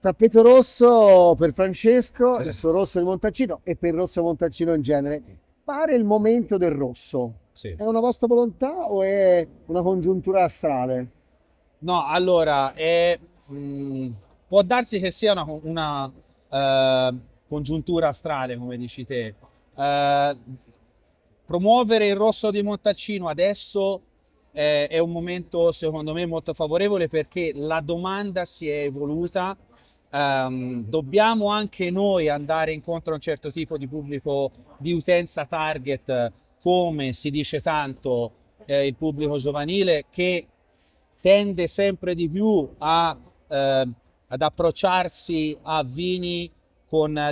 Tappeto rosso per Francesco, il suo rosso di Montalcino e per il rosso Montalcino in genere. Pare il momento del rosso. Sì. È una vostra volontà o è una congiuntura astrale? No, allora, può darsi che sia congiuntura astrale, come dici te. Eh, Promuovere il rosso di Montalcino adesso è un momento, secondo me, molto favorevole perché la domanda si è evoluta. Dobbiamo anche noi andare incontro a un certo tipo di pubblico di utenza target, come si dice tanto, il pubblico giovanile che tende sempre di più ad approcciarsi a vini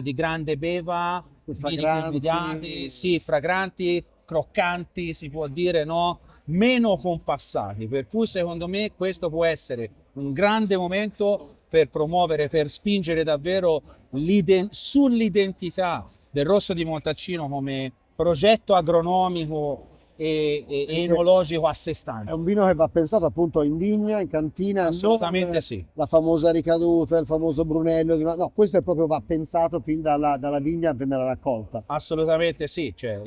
di grande beva, vini più immediati, Fragranti. sì, fragranti, croccanti, si può dire, no? Meno compassati. Per cui secondo me questo può essere un grande momento per promuovere, per spingere davvero sull'identità del Rosso di Montalcino come progetto agronomico e Perché enologico a sé è stante. un vino che va pensato appunto in vigna, in cantina, Assolutamente non sì, la famosa ricaduta, il famoso Brunello. No, questo è proprio va pensato fin dalla vigna per la raccolta. assolutamente sì. Cioè,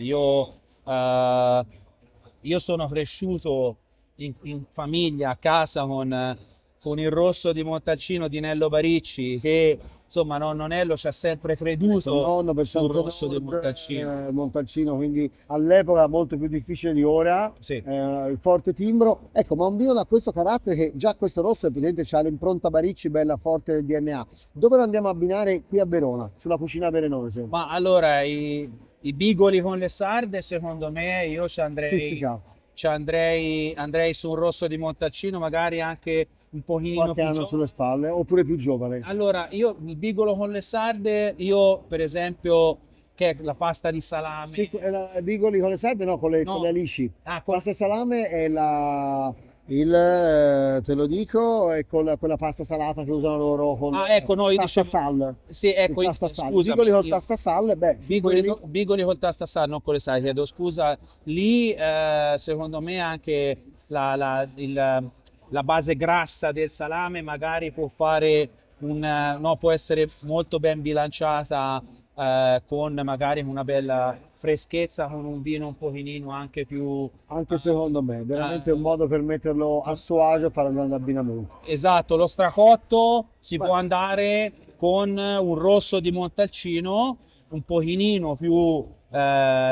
io sono cresciuto in famiglia a casa con il rosso di Montalcino di Nello Baricci, che insomma nonno Nello ci ha sempre Ecco, creduto nonno per sul Santo rosso di Nord, Montalcino. Montalcino, quindi all'epoca molto più difficile di ora, Sì. il forte timbro. Ecco, ma un vino da questo carattere che già questo rosso evidentemente c'ha l'impronta Baricci bella forte del DNA. Dove lo andiamo a abbinare qui a Verona, sulla cucina veronese? Ma allora, i bigoli con le sarde, secondo me, io Stizzica, andrei su un rosso di Montalcino, magari anche un pochino qualche più anno sulle giovane. spalle, oppure più giovane. Allora, io il bigolo con le sarde, io per esempio, che è la pasta di Sì, salame, bigoli con le sarde, no, con le no, alici. ah, Pasta e salame è te lo dico, è con quella pasta salata che usano loro con ecco, no, io tasta dicevo, sal. sì, Il ecco, tasta sal. Bigoli scusami, col tasta sal, beh, sì, quelli. bigoli col tasta sal, non con le sale, chiedo scusa, lì secondo me anche la base grassa del salame magari può fare no, può essere molto ben bilanciata con magari una bella freschezza, con un vino un pochino anche più... Anche secondo me, veramente un eh, modo per metterlo a suo agio e fare un grande abbinamento. Esatto, lo stracotto si Beh, può andare con un rosso di Montalcino un pochino più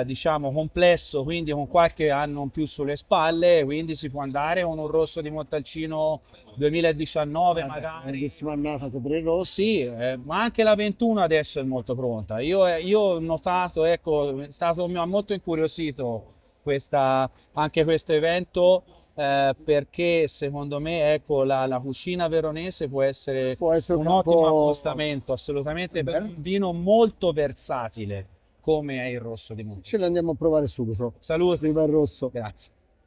diciamo complesso, quindi con qualche anno in più sulle spalle, quindi si può andare con un rosso di Montalcino 2019 magari. grandissima annata anche per il rosso. Sì, ma anche la 21 adesso è molto pronta. Io ho notato, ecco, mi ha molto incuriosito anche questo evento perché secondo me, ecco, la cucina veronese può essere Può essere un un ottimo campo. accostamento, assolutamente, per Bene, un vino molto versatile come è il rosso di ce Montalcino. li andiamo a provare subito. Salute, Prima il rosso. grazie.